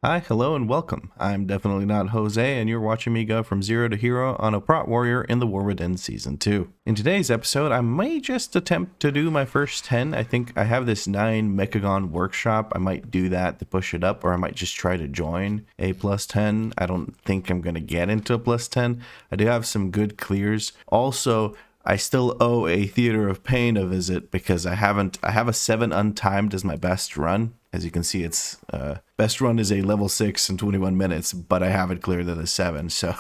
Hi, hello, and welcome. I'm definitely not Jose, and you're watching me go from zero to hero on a Prot Warrior in the War Within Season 2. In today's episode, I may just attempt to do my first 10. I think I have this 9 Mechagon workshop. I might do that to push it up, or I might just try to join a plus 10. I don't think I'm going to get into a plus 10. I do have some good clears. Also, I still owe a Theater of Pain a visit because I have a 7 untimed as my best run. As you can see, it's best run is a level 6 in 21 minutes, but I have it cleared at a 7, so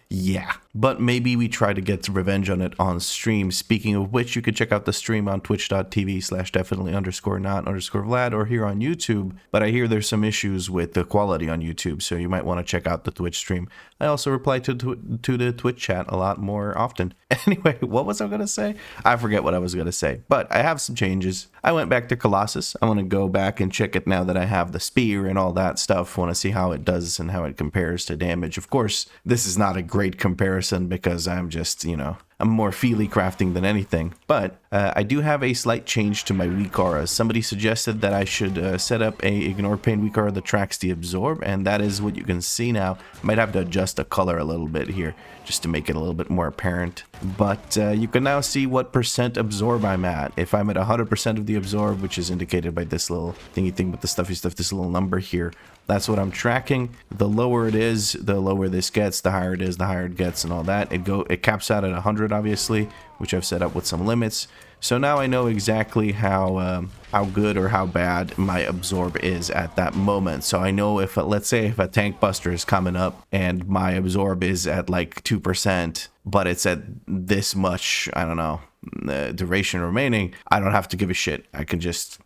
yeah. But maybe we try to get revenge on it on stream. Speaking of which, you can check out the stream on twitch.tv/definitely_not_Vlad or here on YouTube. But I hear there's some issues with the quality on YouTube, so you might want to check out the Twitch stream. I also reply to the Twitch chat a lot more often. Anyway, what was I going to say? I forget what I was going to say, but I have some changes. I went back to Colossus. I want to go back and check it now that I have the spear and all that stuff. I want to see how it does and how it compares to damage. Of course, this is not a great comparison because I'm just, I'm more feely crafting than anything. But I do have a slight change to my WeakAuras. Somebody suggested that I should set up a Ignore Pain WeakAura that tracks the Absorb, and that is what you can see now. I might have to adjust the color a little bit here just to make it a little bit more apparent. But you can now see what percent Absorb I'm at. If I'm at 100% of the Absorb, which is indicated by this little thingy thing with the stuffy stuff, this little number here, that's what I'm tracking. The lower it is, the lower this gets. The higher it is, the higher it gets, and all that. It caps out at 100, obviously, which I've set up with some limits. So now I know exactly how good or how bad my Absorb is at that moment. So I know if, let's say, if a Tank Buster is coming up and my Absorb is at like 2%, but it's at this much, I don't know, duration remaining, I don't have to give a shit. I can just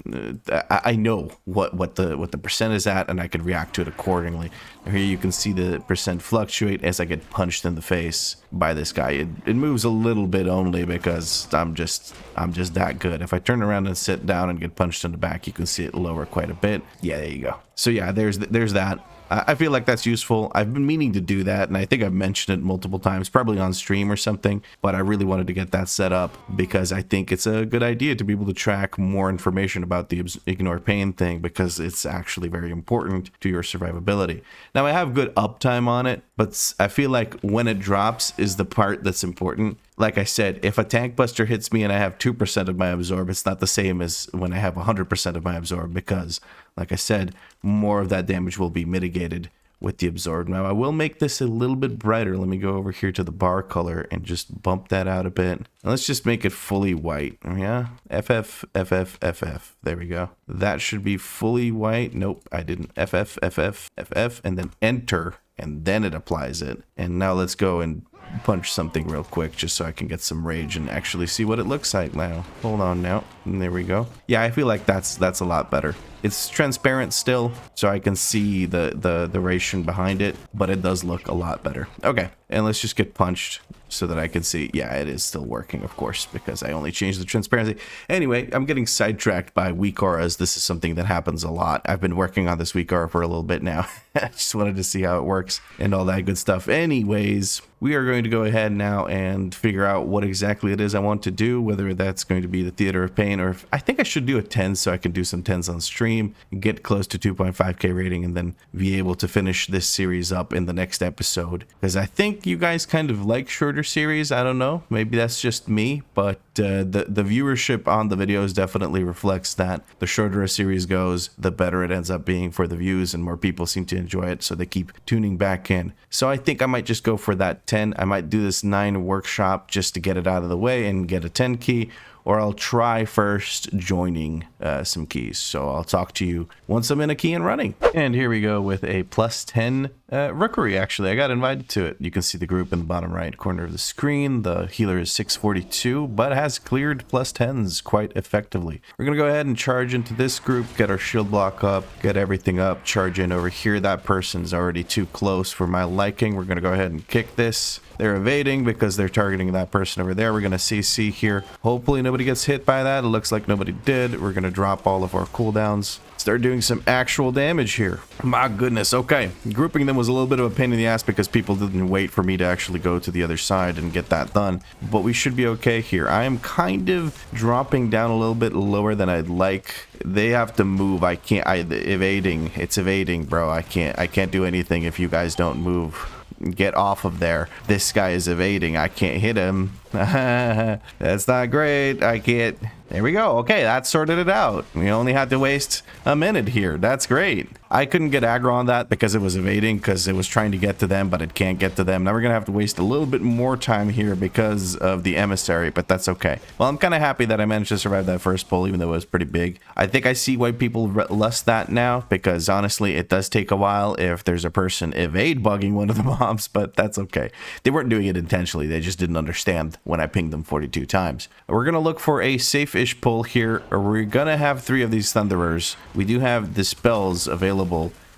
I know what the percent is at, and I can react to it accordingly. Here you can see the percent fluctuate as I get punched in the face by this guy. It moves a little bit only because I'm just that good. If I turn around and sit down and get punched in the back, you can see it lower quite a bit. Yeah, there you go. So yeah, there's that. I feel like that's useful. I've been meaning to do that, and I think I've mentioned it multiple times, probably on stream or something, but I really wanted to get that set up because I think it's a good idea to be able to track more information about the Ignore Pain thing because it's actually very important to your survivability. Now, I have good uptime on it, but I feel like when it drops is the part that's important. Like I said, if a Tank Buster hits me and I have 2% of my Absorb, it's not the same as when I have 100% of my Absorb because, like I said, more of that damage will be mitigated with the Absorb. Now, I will make this a little bit brighter. Let me go over here to the bar color and just bump that out a bit. And let's just make it fully white. Yeah, FF. There we go. That should be fully white. Nope, I didn't. FF, and then enter, and then it applies it. And now let's go and punch something real quick just so I can get some rage and actually see what it looks like now. Hold on now. And there we go. Yeah, I feel like that's a lot better. It's transparent still, so I can see the duration behind it, but it does look a lot better. Okay, and let's just get punched so that I can see. Yeah, it is still working, of course, because I only changed the transparency. Anyway, I'm getting sidetracked by WeakAuras. This is something that happens a lot. I've been working on this WeakAura for a little bit now. I just wanted to see how it works and all that good stuff. Anyways, we are going to go ahead now and figure out what exactly it is I want to do, whether that's going to be the Theater of Pain, or if I think I should do a 10 so I can do some 10s on stream, get close to 2.5k rating, and then be able to finish this series up in the next episode. Because I think you guys kind of like shorter series. I don't know. Maybe that's just me, but the viewership on the videos definitely reflects that. The shorter a series goes, the better it ends up being for the views, and more people seem to enjoy it, so they keep tuning back in. So I think I might just go for that 10. I might do this 9 workshop just to get it out of the way and get a 10 key, or I'll try first joining some keys. So I'll talk to you once I'm in a key and running. And here we go with a plus 10 rookery. Actually, I got invited to it. You can see the group in the bottom right corner of the screen. The healer is 642, but has cleared plus 10s quite effectively. We're going to go ahead and charge into this group, get our shield block up, get everything up, charge in over here. That person's already too close for my liking. We're going to go ahead and kick this. They're evading because they're targeting that person over there. We're going to CC here. Hopefully nobody gets hit by that. It looks like nobody did. We're going to drop all of our cooldowns. Start doing some actual damage here. My goodness. Okay. Grouping them was a little bit of a pain in the ass because people didn't wait for me to actually go to the other side and get that done. But we should be okay here. I am kind of dropping down a little bit lower than I'd like they have to move. I can't. Evading. It's evading, bro. I can't do anything if you guys don't move. Get off of there. This guy is evading. I can't hit him. That's not great. I can't. There we go. Okay, that sorted it out. We only had to waste a minute here. That's great. I couldn't get aggro on that because it was evading, because it was trying to get to them, but it can't get to them. Now we're going to have to waste a little bit more time here because of the emissary, but that's okay. Well, I'm kind of happy that I managed to survive that first pull, even though it was pretty big. I think I see why people lust that now, because honestly, it does take a while if there's a person evade bugging one of the mobs, but that's okay. They weren't doing it intentionally. They just didn't understand when I pinged them 42 times. We're going to look for a safe-ish pull here. We're going to have 3 of these Thunderers. We do have the spells available,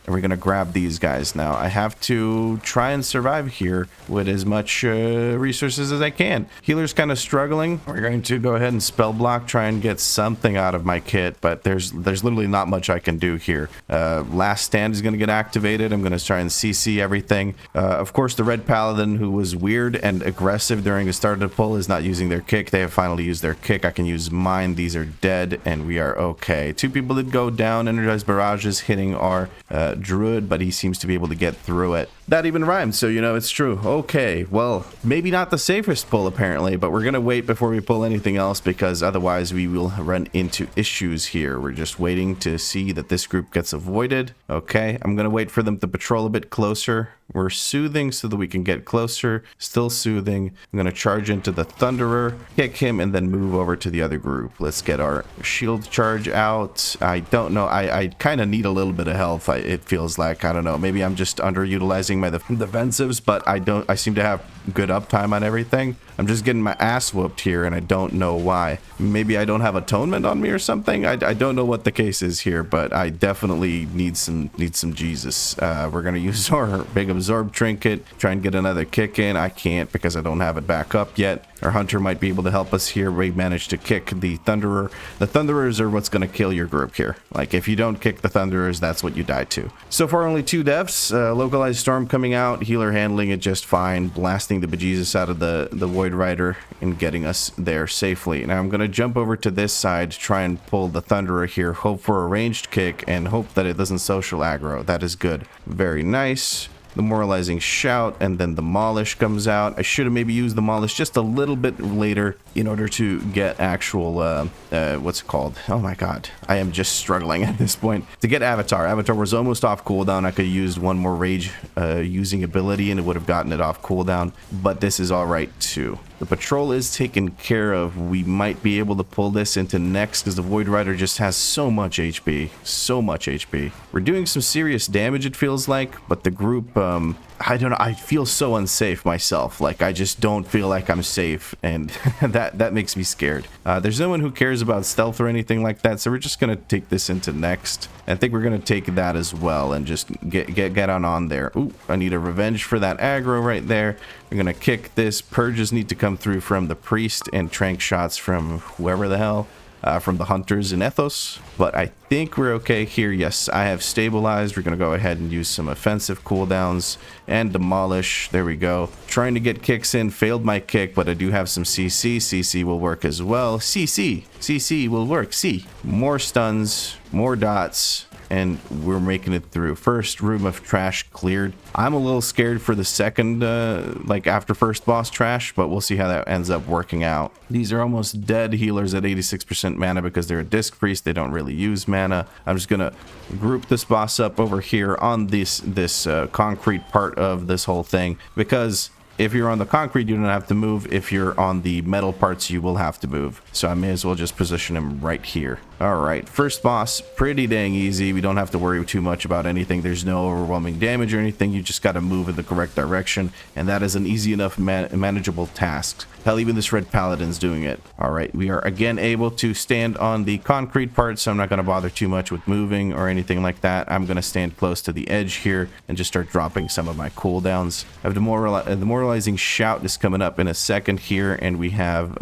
and we're going to grab these guys now. I have to try and survive here with as much resources as I can. Healer's kind of struggling. We're going to go ahead and spell block, try and get something out of my kit, but there's literally not much I can do here. Last Stand is going to get activated. I'm going to try and CC everything. Of course, the Red Paladin, who was weird and aggressive during the start of the pull, is not using their kick. They have finally used their kick. I can use mine. These are dead, and we are okay. 2 people did go down. Energized barrages hitting our Druid, but he seems to be able to get through it. That even rhymes, so you know it's true. Okay, well, maybe not the safest pull apparently, but we're gonna wait before we pull anything else, because otherwise we will run into issues here. We're just waiting to see that this group gets avoided. Okay, I'm gonna wait for them to patrol a bit closer. We're soothing so that we can get closer. Still soothing. I'm gonna charge into the Thunderer, kick him, and then move over to the other group. Let's get our shield charge out. I don't know. I kind of need a little bit of health. It feels like, I don't know. Maybe I'm just underutilizing my defensives, but I seem to have good uptime on everything. I'm just getting my ass whooped here, and I don't know why. Maybe I don't have atonement on me or something. I don't know what the case is here, but I definitely need some Jesus. We're gonna use our big absorb trinket, try and get another kick in. I can't because I don't have it back up yet. Our hunter might be able to help us here. We managed to kick the Thunderer. The Thunderers are what's gonna kill your group here. Like, if you don't kick the Thunderers, that's what you die to. So far, only 2 deaths. Localized storm coming out, healer handling it just fine, blasting the bejesus out of the Void Rider and getting us there safely. Now I'm going to jump over to this side, try and pull the Thunderer here, hope for a ranged kick, and hope that it doesn't social aggro. That is good. Very nice. The Moralizing Shout, and then Demolish comes out. I should have maybe used Demolish just a little bit later in order to get actual, what's it called? Oh my god. I am just struggling at this point. To get Avatar. Avatar was almost off cooldown. I could have used one more rage using ability and it would have gotten it off cooldown, but this is alright too. The patrol is taken care of. We might be able to pull this into next because the Void Rider just has so much HP. So much HP. We're doing some serious damage, it feels like, but the group, I don't know, I feel so unsafe myself. Like, I just don't feel like I'm safe, and that makes me scared. There's no one who cares about stealth or anything like that, so we're just gonna take this into next. I think we're gonna take that as well and just get on there. Ooh, I need a revenge for that aggro right there. We're gonna kick this. Purges need to come through from the priest, and trank shots from whoever the hell. From the hunters in Ethos, but I think we're okay here. Yes, I have stabilized. We're gonna go ahead and use some offensive cooldowns and demolish. There we go. Trying to get kicks in, failed my kick, but I do have some CC. CC will work as well. CC will work. See, more stuns, more dots, and we're making it through. First room of trash cleared. I'm a little scared for the second, like after first boss trash, but we'll see how that ends up working out. These are almost dead healers at 86% mana because they're a disc priest. They don't really use mana. I'm just gonna group this boss up over here on this concrete part of this whole thing, because if you're on the concrete, you don't have to move. If you're on the metal parts, you will have to move. So I may as well just position him right here. All right, first boss, pretty dang easy. We don't have to worry too much about anything. There's no overwhelming damage or anything. You just got to move in the correct direction, and that is an easy enough manageable task. Hell, even this red paladin's doing it. All right, we are again able to stand on the concrete part, so I'm not going to bother too much with moving or anything like that. I'm going to stand close to the edge here and just start dropping some of my cooldowns. I have Demoralizing Shout is coming up in a second here, and we have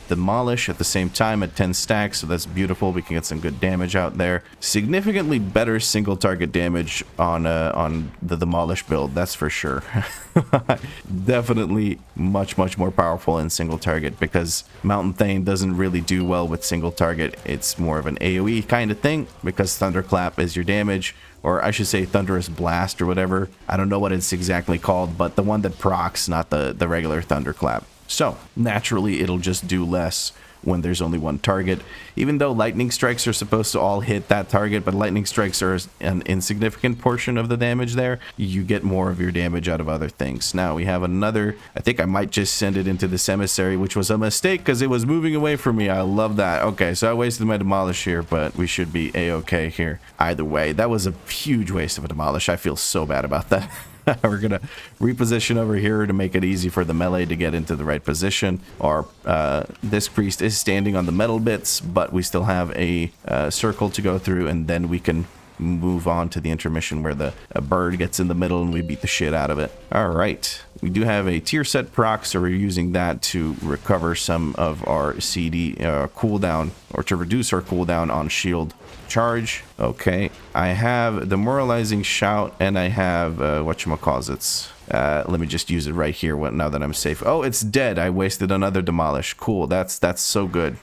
Demolish at the same time at 10 stacks, so that's beautiful can get some good damage out there. Significantly better single target damage on the Demolish build, that's for sure. Definitely much more powerful in single target, because Mountain Thane doesn't really do well with single target. It's more of an AoE kind of thing, because Thunderclap is your damage, or I should say Thunderous Blast or whatever. I don't know what it's exactly called, but the one that procs, not the regular Thunderclap. So naturally it'll just do less when there's only one target, even though lightning strikes are supposed to all hit that target, but lightning strikes are an insignificant portion of the damage there. You get more of your damage out of other things. Now we have another, I think I might just send it into this emissary, which was a mistake because it was moving away from me. I love that. Okay, so I wasted my demolish here, but we should be a-okay here. Either way, that was a huge waste of a demolish. I feel so bad about that. We're gonna reposition over here to make it easy for the melee to get into the right position. Our this priest is standing on the metal bits, but we still have a circle to go through, and then we can move on to the intermission where the bird gets in the middle and we beat the shit out of it. All right, we do have a tier set proc, so we're using that to recover some of our CD cooldown, or to reduce our cooldown on shield charge. Okay, I have Demoralizing Shout, and I have whatchamacallits. Let me just use it right here now that I'm safe. Oh, it's dead. I wasted another demolish. Cool, that's so good.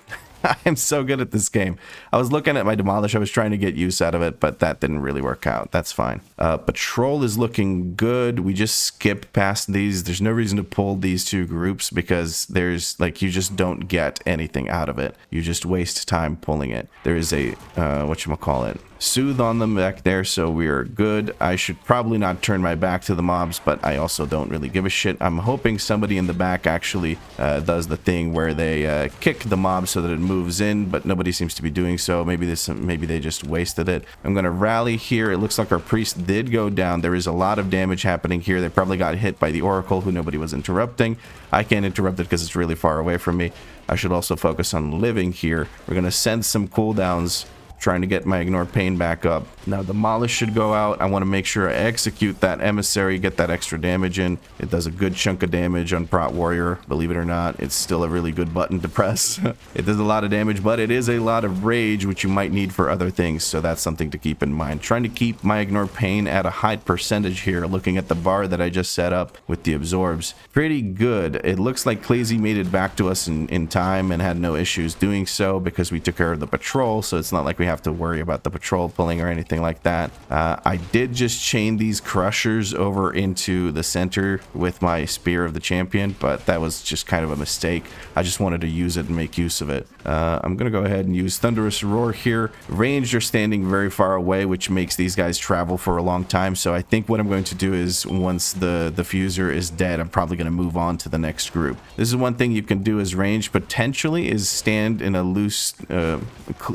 I'm so good at this game. I was looking at my demolish. I was trying to get use out of it, but that didn't really work out. That's fine. Patrol is looking good. We just skipped past these. There's no reason to pull these two groups, because there's like, you just don't get anything out of it. You just waste time pulling it. There is a whatchamacallit, soothe on them back there, so we are good. I should probably not turn my back to the mobs, but I also don't really give a shit. I'm hoping somebody in the back actually does the thing where they kick the mob so that it moves in, but nobody seems to be doing so. Maybe they just wasted it. I'm gonna rally here. It looks like our priest did go down. There is a lot of damage happening here. They probably got hit by the oracle, who nobody was interrupting. I can't interrupt it because it's really far away from me. I should also focus on living here. We're gonna send some cooldowns, trying to get my Ignore Pain back up. Now Demolish should go out. I want to make sure I execute that emissary, get that extra damage in. It does a good chunk of damage on Prot Warrior. Believe it or not, it's still a really good button to press. It does a lot of damage, but it is a lot of rage, which you might need for other things, so that's something to keep in mind. Trying to keep my Ignore Pain at a high percentage here, looking at the bar that I just set up with the absorbs. Pretty good. It looks like Clazy made it back to us in time and had no issues doing so, because we took care of the patrol, so it's not like we have to worry about the patrol pulling or anything like that. I did just chain these crushers over into the center with my Spear of the Champion, but that was just kind of a mistake. I just wanted to use it and make use of it. I'm gonna go ahead and use Thunderous Roar here. Ranged are standing very far away, which makes these guys travel for a long time, so I think what I'm going to do is, once the diffuser is dead, I'm probably going to move on to the next group. This is one thing you can do as range, potentially, is stand in a loose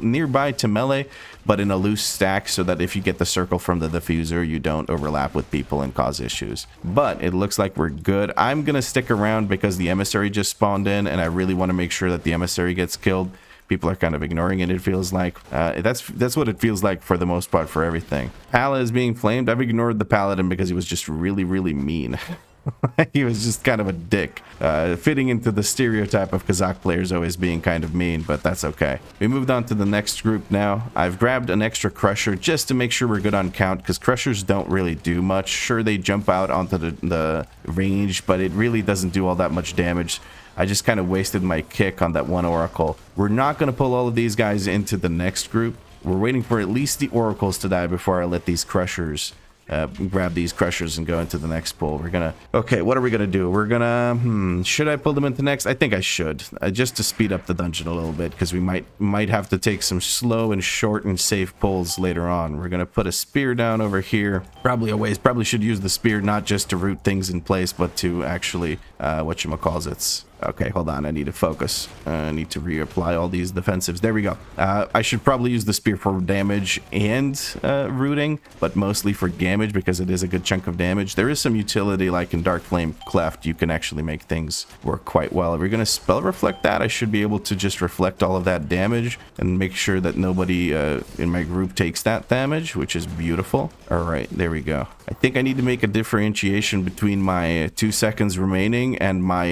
nearby to melee, but in a loose stack, so that if you get the circle from the diffuser, you don't overlap with people and cause issues. But it looks like we're good. I'm gonna stick around because the emissary just spawned in, and I really want to make sure that the emissary gets killed. People are kind of ignoring it, it feels like. That's what it feels like for the most part for everything. Pala is being flamed. I've ignored the paladin because he was just really mean. He was just kind of a dick, fitting into the stereotype of Kazakh players always being kind of mean, but that's okay. We moved on to the next group now. I've grabbed an extra crusher just to make sure we're good on count, because crushers don't really do much. Sure, they jump out onto the range, but it really doesn't do all that much damage. I just kind of wasted my kick on that one oracle. We're not going to pull all of these guys into the next group. We're waiting for at least the oracles to die before I let these crushers grab these crushers and go into the next pull. We're gonna, okay, what are we gonna do? We're gonna, should I pull them into next? I think I should, just to speed up the dungeon a little bit, because we might have to take some slow and short and safe pulls later on. We're gonna put a spear down over here. Probably should use the spear not just to root things in place, but to actually, whatchamacallits. Okay, hold on. I need to focus. I need to reapply all these defensives. There we go. I should probably use the spear for damage and rooting, but mostly for damage because it is a good chunk of damage. There is some utility, like in Dark Flame Cleft, you can actually make things work quite well. If we're going to spell reflect that, I should be able to just reflect all of that damage and make sure that nobody in my group takes that damage, which is beautiful. All right, there we go. I think I need to make a differentiation between my 2 seconds remaining and my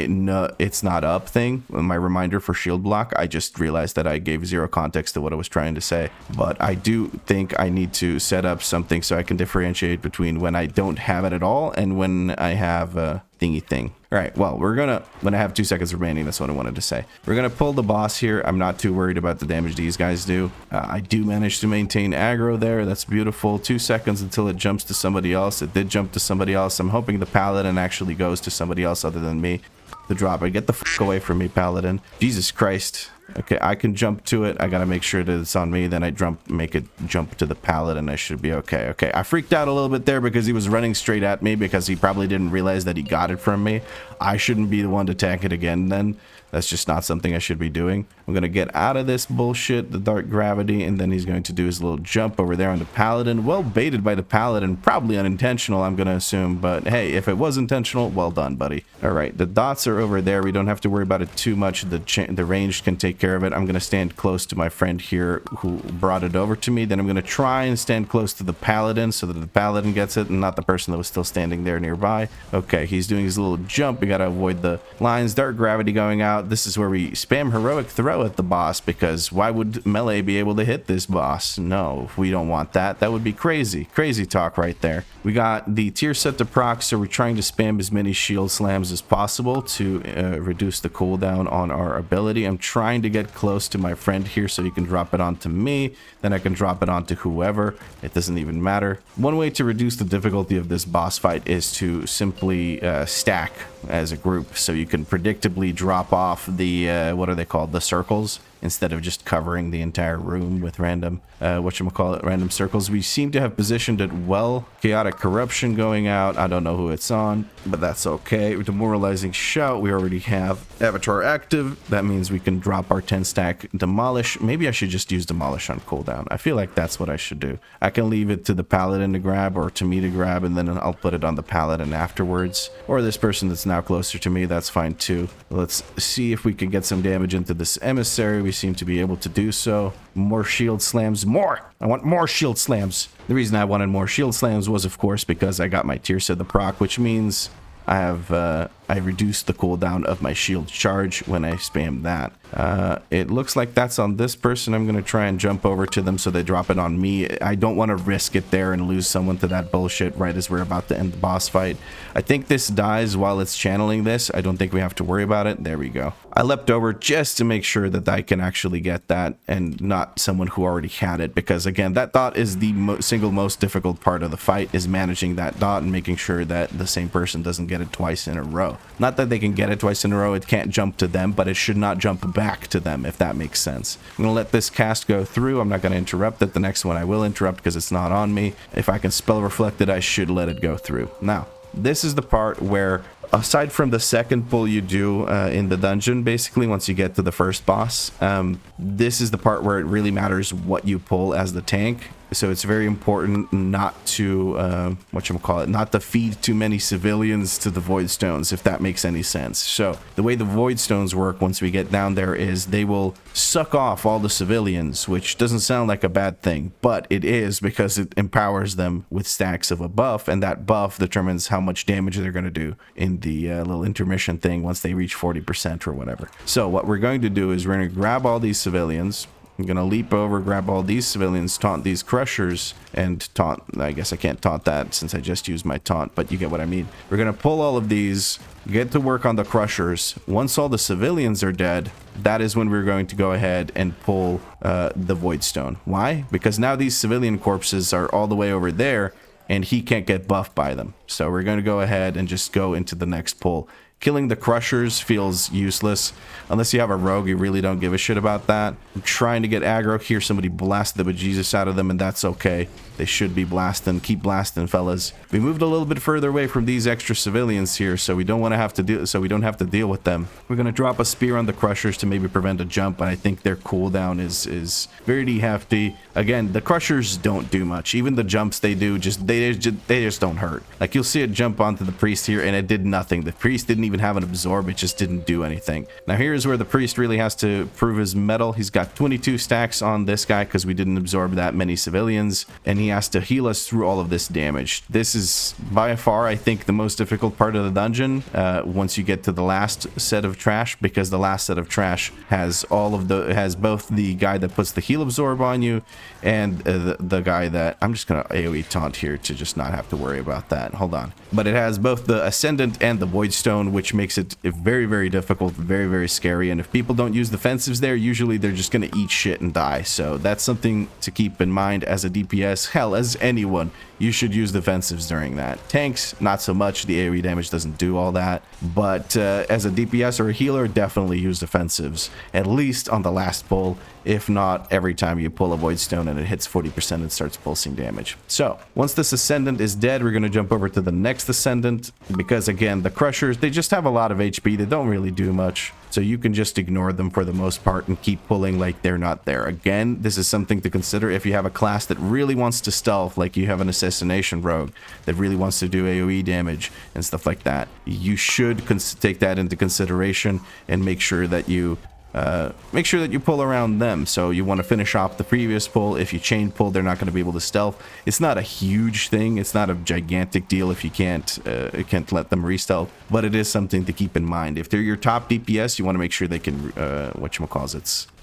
it's light's not up thing, my reminder for shield block. I just realized that I gave zero context to what I was trying to say. But I do think I need to set up something so I can differentiate between when I don't have it at all and when I have a thingy thing. All right, well, when I have 2 seconds remaining, that's what I wanted to say. We're gonna pull the boss here. I'm not too worried about the damage these guys do. I do manage to maintain aggro there. That's beautiful. 2 seconds until it jumps to somebody else. It did jump to somebody else. I'm hoping the paladin actually goes to somebody else other than me. The drop. Get the fuck away from me, paladin. Jesus Christ. Okay, I can jump to it. I gotta make sure that it's on me. Then I make it jump to the paladin. I should be okay. Okay, I freaked out a little bit there because he was running straight at me because he probably didn't realize that he got it from me. I shouldn't be the one to tank it again then. That's just not something I should be doing. I'm gonna get out of this bullshit, the dark gravity, and then he's going to do his little jump over there on the paladin. Well baited by the paladin, probably unintentional, I'm gonna assume, but hey, if it was intentional, well done, buddy. All right, the dots are over there. We don't have to worry about it too much. The range can take care of it. I'm gonna stand close to my friend here who brought it over to me. Then I'm gonna try and stand close to the paladin so that the paladin gets it and not the person that was still standing there nearby. Okay, he's doing his little jump. We gotta avoid the lines. Dark gravity going out. This is where we spam heroic throw at the boss, because why would melee be able to hit this boss? No, we don't want that. That would be crazy talk right there. We got the tier set to proc, so we're trying to spam as many shield slams as possible to reduce the cooldown on our ability. I'm trying to get close to my friend here so he can drop it onto me, then I can drop it onto whoever. It doesn't even matter. One way to reduce the difficulty of this boss fight is to simply stack as a group, so you can predictably drop off the what are they called, the circles, instead of just covering the entire room with random random circles. We seem to have positioned it well. Chaotic corruption going out. I don't know who it's on, but that's okay. Demoralizing shout, we already have avatar active. That means we can drop our 10 stack demolish. Maybe I should just use demolish on cooldown. I feel like that's what I should do. I can leave it to the paladin to grab or to me to grab, and then I'll put it on the paladin afterwards, or this person that's now closer to me. That's fine too. Let's see if we can get some damage into this emissary. We seem to be able to do so. More shield slams. More! I want more shield slams. The reason I wanted more shield slams was, of course, because I got my tier set the proc, which means I reduced the cooldown of my shield charge when I spam that. It looks like that's on this person. I'm going to try and jump over to them so they drop it on me. I don't want to risk it there and lose someone to that bullshit right as we're about to end the boss fight. I think this dies while it's channeling this. I don't think we have to worry about it. There we go. I leapt over just to make sure that I can actually get that and not someone who already had it, because again, that dot is the single most difficult part of the fight, is managing that dot and making sure that the same person doesn't get it twice in a row. Not that they can get it twice in a row, it can't jump to them, but it should not jump back to them, if that makes sense. I'm gonna let this cast go through. I'm not gonna interrupt it. The next one I will interrupt because it's not on me. If I can spell reflect it, I should let it go through. Now, this is the part where, aside from the second pull you do in the dungeon, basically once you get to the first boss, this is the part where it really matters what you pull as the tank. So it's very important not to not to feed too many civilians to the void stones, if that makes any sense. So the way the void stones work once we get down there is they will suck off all the civilians, which doesn't sound like a bad thing, but it is, because it empowers them with stacks of a buff, and that buff determines how much damage they're going to do in the little intermission thing once they reach 40% or whatever. So what we're going to do is we're going to grab all these civilians. I'm gonna leap over, grab all these civilians, taunt these crushers, and taunt, I guess I can't taunt that since I just used my taunt, but you get what I mean. We're gonna pull all of these, get to work on the crushers. Once all the civilians are dead, that is when we're going to go ahead and pull the void stone. Why? Because now these civilian corpses are all the way over there, and he can't get buffed by them. So we're going to go ahead and just go into the next pull. Killing the crushers feels useless. Unless you have a rogue, you really don't give a shit about that. I'm trying to get aggro here. Somebody blasted the bejesus out of them, and that's okay. They should be blasting. Keep blasting, fellas. We moved a little bit further away from these extra civilians here, so we don't want to have to deal. So we don't have to deal with them. We're gonna drop a spear on the crushers to maybe prevent a jump, but I think their cooldown is very hefty. Again, the crushers don't do much. Even the jumps they do, they just don't hurt. Like, you'll see it jump onto the priest here, and it did nothing. The priest didn't even even have an absorb, it just didn't do anything. Now here's where the priest really has to prove his mettle. He's got 22 stacks on this guy because we didn't absorb that many civilians, and he has to heal us through all of this damage. This is by far, I think, the most difficult part of the dungeon once you get to the last set of trash, because the last set of trash has both the guy that puts the heal absorb on you and the guy that I'm just gonna AoE taunt here to just not have to worry about that. Hold on. But it has both the Ascendant and the Void Stone, which makes it very, very difficult, very, very scary. And if people don't use defensives there, usually they're just gonna eat shit and die. So that's something to keep in mind as a DPS. Hell, as anyone, you should use defensives during that. Tanks, not so much. The AoE damage doesn't do all that. But as a DPS or a healer, definitely use defensives, at least on the last pull. If not, every time you pull a Void Stone and it hits 40% and starts pulsing damage. So once this Ascendant is dead, we're going to jump over to the next Ascendant, because again, the Crushers, they just have a lot of HP. They don't really do much. So you can just ignore them for the most part and keep pulling like they're not there. Again, this is something to consider if you have a class that really wants to stealth, like you have an Assassination Rogue that really wants to do AoE damage and stuff like that. You should take that into consideration and make sure that you pull around them. So you want to finish off the previous pull. If you chain pull, they're not going to be able to stealth. It's not a huge thing. It's not a gigantic deal if you can't let them re-stealth, but it is something to keep in mind. If they're your top DPS, you want to make sure they can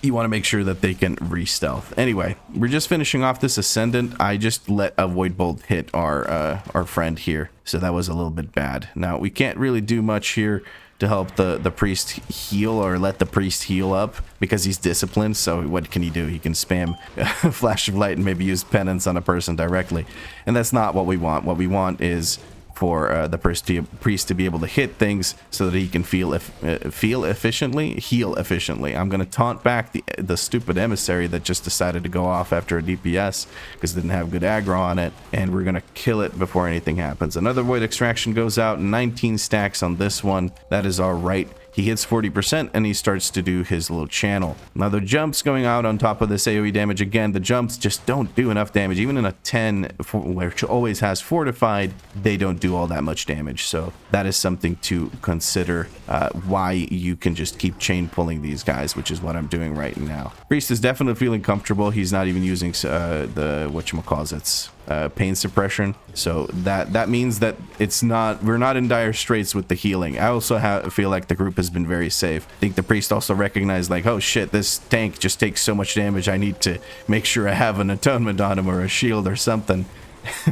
you want to make sure that they can re-stealth. Anyway, we're just finishing off this Ascendant. I just let a Void Bolt hit our friend here, so that was a little bit bad. Now we can't really do much here to help the priest heal, or let the priest heal up, because he's disciplined. So what can he do? He can spam Flash of Light and maybe use Penance on a person directly, and that's not what we want. What we want is for the priest to be able to hit things so that he can heal efficiently. I'm going to taunt back the stupid emissary that just decided to go off after a DPS because it didn't have good aggro on it, and we're going to kill it before anything happens. Another Void Extraction goes out, 19 stacks on this one. That is all right. He hits 40% and he starts to do his little channel. Now the jumps going out on top of this AoE damage, again, the jumps just don't do enough damage. Even in a 10, which always has Fortified, they don't do all that much damage. So that is something to consider, why you can just keep chain pulling these guys, which is what I'm doing right now. Priest is definitely feeling comfortable. He's not even using pain suppression, so that means that we're not in dire straits with the healing. I also feel like the group has been very safe. I think the priest also recognized, like, oh shit, this tank just takes so much damage, I need to make sure I have an atonement on him or a shield or something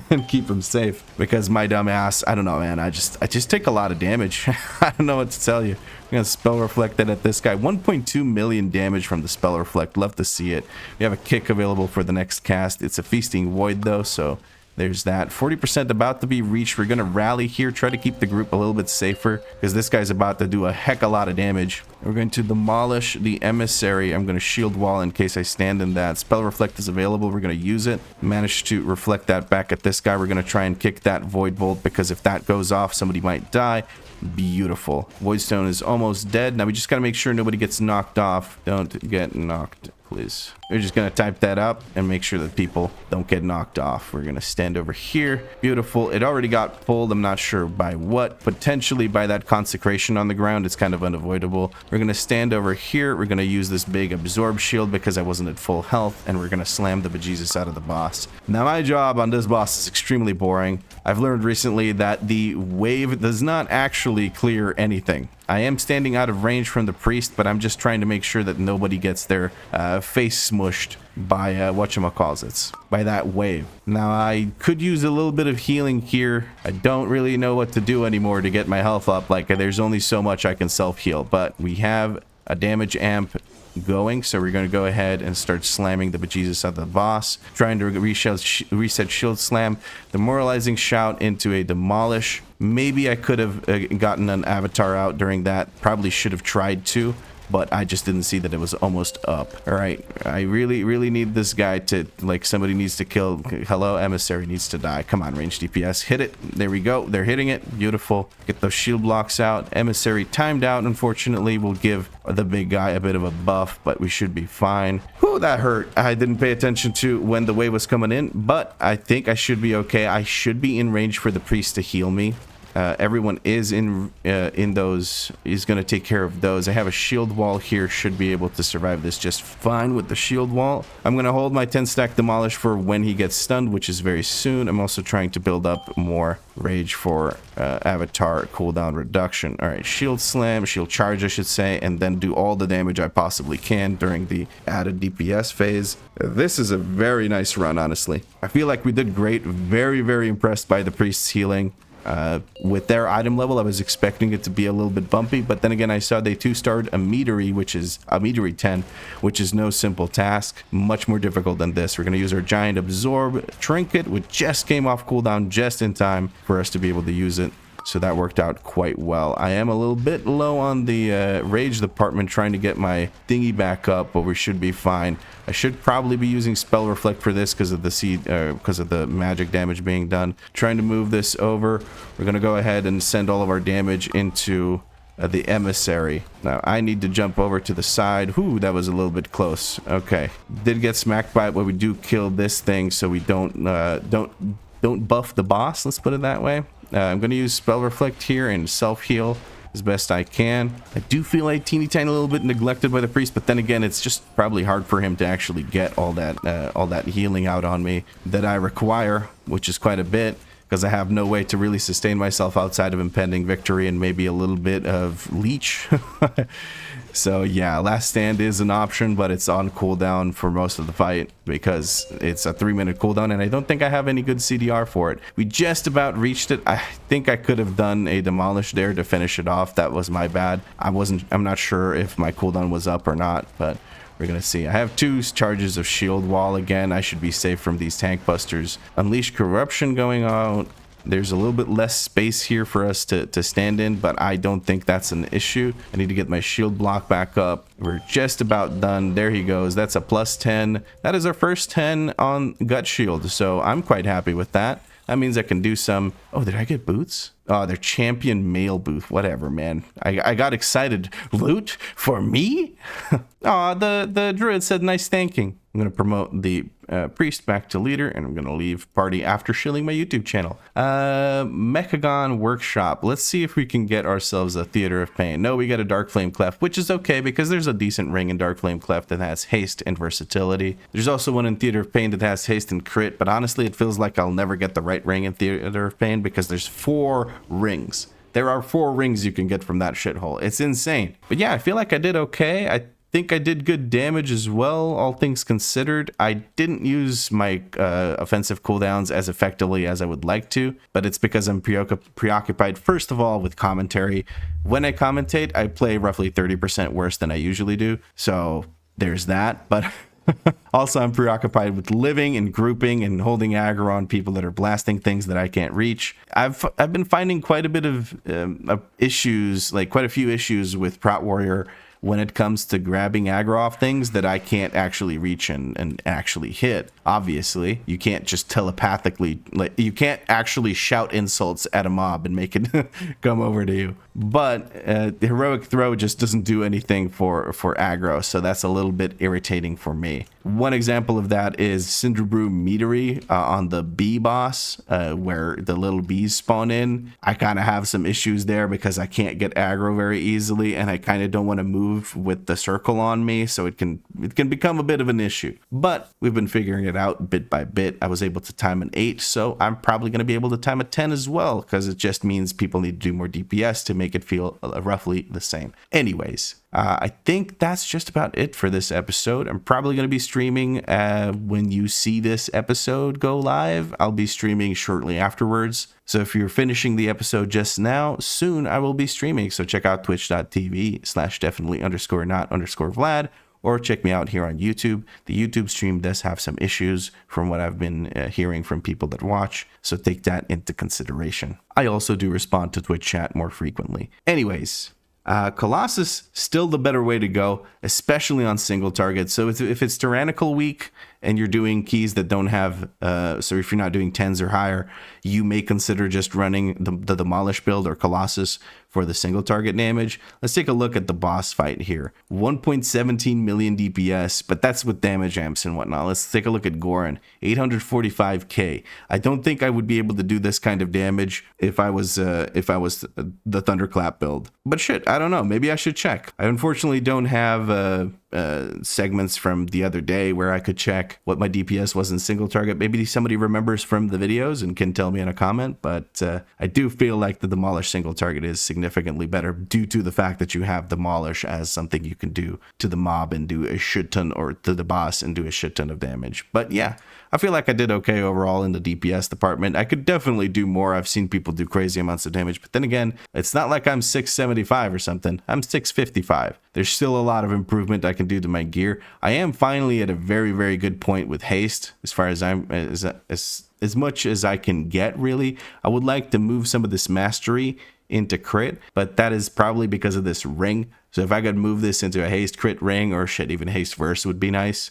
and keep him safe, because my dumb ass, I don't know, man, I just take a lot of damage. I don't know what to tell you. I'm gonna spell reflect it at this guy. 1.2 million damage from the spell reflect. Love to see it. We have a kick available for the next cast. It's a feasting void though, so there's that. 40% about to be reached. We're gonna rally here, try to keep the group a little bit safer, because this guy's about to do a heck of a lot of damage. We're going to demolish the emissary. I'm gonna shield wall in case I stand in that. Spell reflect is available. We're gonna use it. Managed to reflect that back at this guy. We're gonna try and kick that void bolt, because if that goes off, somebody might die. Beautiful. Void Stone is almost dead. Now we just gotta make sure nobody gets knocked off. Don't get knocked, please. We're just gonna type that up and make sure that people don't get knocked off. We're gonna stand over here. Beautiful. It already got pulled. I'm not sure by what. Potentially by that consecration on the ground. It's kind of unavoidable. We're gonna stand over here. We're gonna use this big absorb shield because I wasn't at full health, and we're gonna slam the bejesus out of the boss. Now my job on this boss is extremely boring. I've learned recently that the wave does not actually clear anything. I am standing out of range from the priest, but I'm just trying to make sure that nobody gets their face smushed by by that wave. Now I could use a little bit of healing here. I don't really know what to do anymore to get my health up. Like, there's only so much I can self-heal, but we have a damage amp going, so we're going to go ahead and start slamming the bejesus out of the boss, trying to reset shield slam, demoralizing shout into a demolish. Maybe I could have gotten an avatar out during that. Probably should have tried to, but I just didn't see that it was almost up. All right, I really need this guy to, like, somebody needs to kill. Hello, emissary needs to die. Come on, range DPS, hit it. There we go. They're hitting it. Beautiful. Get those shield blocks out. Emissary timed out, unfortunately. Will give the big guy a bit of a buff, but we should be fine. Whew, that hurt. I didn't pay attention to when the wave was coming in, but I think I should be okay. I should be in range for the priest to heal me. everyone is in those, is going to take care of those. I have a shield wall here, should be able to survive this just fine with the shield wall. I'm going to hold my 10 stack demolish for when he gets stunned, which is very soon. I'm also trying to build up more rage for avatar cooldown reduction. All right, shield slam, shield charge, I should say, and then do all the damage I possibly can during the added DPS phase. This is a very nice run, honestly. I feel like we did great. Very, very impressed by the priest's healing. With their item level, I was expecting it to be a little bit bumpy, but then again, I saw they 2-starred a meteory, which is a meteory 10, which is no simple task, much more difficult than this. We're going to use our giant absorb trinket, which just came off cooldown just in time for us to be able to use it. So that worked out quite well. I am a little bit low on the rage department, trying to get my thingy back up, but we should be fine. I should probably be using spell reflect for this because of the because of the magic damage being done. Trying to move this over. We're gonna go ahead and send all of our damage into the emissary. Now I need to jump over to the side. Ooh, that was a little bit close. Okay, did get smacked by it, but we do kill this thing, so we don't buff the boss. Let's put it that way. I'm going to use Spell Reflect here and self-heal as best I can. I do feel a teeny tiny little bit neglected by the priest, but then again, it's just probably hard for him to actually get all that healing out on me that I require, which is quite a bit, because I have no way to really sustain myself outside of impending victory and maybe a little bit of leech. So yeah, last stand is an option, but it's on cooldown for most of the fight because it's a 3-minute cooldown, and I don't think I have any good CDR for it. We just about reached it. I think I could have done a demolish there to finish it off. That was my bad. I'm not sure if my cooldown was up or not, but we're gonna see. I have 2 charges of shield wall again. I should be safe from these tank busters. Unleash corruption going out. There's a little bit less space here for us to stand in, but I don't think that's an issue. I need to get my shield block back up. We're just about done. There he goes. That's a +10. That is our first 10 on gut shield, so I'm quite happy with that. That means I can do some... Oh, did I get boots? Oh, they're champion male booth. Whatever, man. I got excited. Loot for me? Oh, the druid said nice thanking. I'm going to promote the priest back to leader, and I'm going to leave party after shilling my YouTube channel. Mechagon workshop. Let's see if we can get ourselves a Theater of Pain. No, we got a Dark Flame Cleft, which is okay because there's a decent ring in Dark Flame Cleft that has haste and versatility. There's also one in Theater of Pain that has haste and crit, but honestly, it feels like I'll never get the right ring in Theater of Pain because there's 4 rings. There are 4 rings you can get from that shithole. It's insane. But yeah, I feel like I did okay. I think I did good damage as well, all things considered. I didn't use my offensive cooldowns as effectively as I would like to, but it's because I'm preoccupied, first of all, with commentary. When I commentate, I play roughly 30% worse than I usually do, so there's that. But also, I'm preoccupied with living and grouping and holding aggro on people that are blasting things that I can't reach. I've been finding quite a bit of issues, like quite a few issues with Prot Warrior when it comes to grabbing aggro off things that I can't actually reach and actually hit. Obviously, you can't just telepathically, like, you can't actually shout insults at a mob and make it come over to you. But the heroic throw just doesn't do anything for aggro, so that's a little bit irritating for me. One example of that is Cinderbrew Meadery on the bee boss, where the little bees spawn in. I kind of have some issues there because I can't get aggro very easily, and I kind of don't want to move with the circle on me, so it can become a bit of an issue. But we've been figuring it out bit by bit. I was able to time an 8, so I'm probably going to be able to time a 10 as well, because it just means people need to do more DPS to make it feel roughly the same. Anyways, I think that's just about it for this episode. I'm probably going to be streaming when you see this episode go live. I'll be streaming shortly afterwards. So if you're finishing the episode just now, soon I will be streaming. So check out twitch.tv/definitely_not_Vlad, or check me out here on YouTube. The YouTube stream does have some issues from what I've been hearing from people that watch, so take that into consideration. I also do respond to Twitch chat more frequently. Anyways, Colossus, still the better way to go, especially on single targets. So if it's Tyrannical week and you're doing keys that don't have, so if you're not doing 10s or higher, you may consider just running the Demolish build or Colossus for the single target damage. Let's take a look at the boss fight here. 1.17 million DPS, but that's with damage amps and whatnot. Let's take a look at Goran. 845k. I don't think I would be able to do this kind of damage if I was the Thunderclap build. But shit, I don't know. Maybe I should check. I unfortunately don't have segments from the other day where I could check what my DPS was in single target. Maybe somebody remembers from the videos and can tell me in a comment, but I do feel like the Demolish single target is significantly better due to the fact that you have Demolish as something you can do to the mob and do a shit ton, or to the boss and do a shit ton of damage. But yeah, I feel like I did okay overall in the DPS department. I could definitely do more. I've seen people do crazy amounts of damage, but then again, it's not like I'm 675 or something. I'm 655. There's still a lot of improvement I can do to my gear. I am finally at a very, very good point with haste, as far as as much as I can get, really. I would like to move some of this mastery into crit, but that is probably because of this ring. So if I could move this into a haste crit ring, or shit, even haste verse would be nice.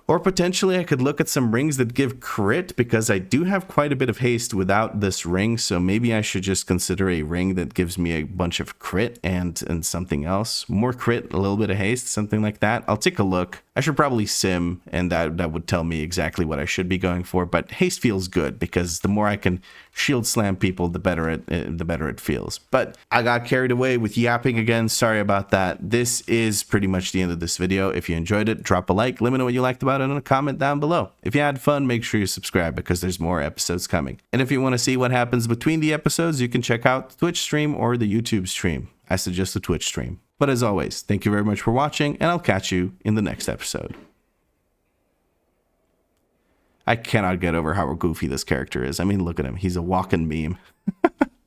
Or potentially I could look at some rings that give crit, because I do have quite a bit of haste without this ring. So maybe I should just consider a ring that gives me a bunch of crit and something else. More crit, a little bit of haste, something like that. I'll take a look. I should probably sim, and that would tell me exactly what I should be going for. But haste feels good, because the more I can shield slam people, the better it feels. But I got carried away with yapping again. Sorry about that. This is pretty much the end of this video. If you enjoyed it, drop a like. Let me know what you liked about it in a comment down below. If you had fun, make sure you subscribe, because there's more episodes coming. And if you want to see what happens between the episodes, you can check out the Twitch stream or the YouTube stream. I suggest the Twitch stream. But as always, thank you very much for watching, and I'll catch you in the next episode. I cannot get over how goofy this character is. I mean, look at him. He's a walking meme.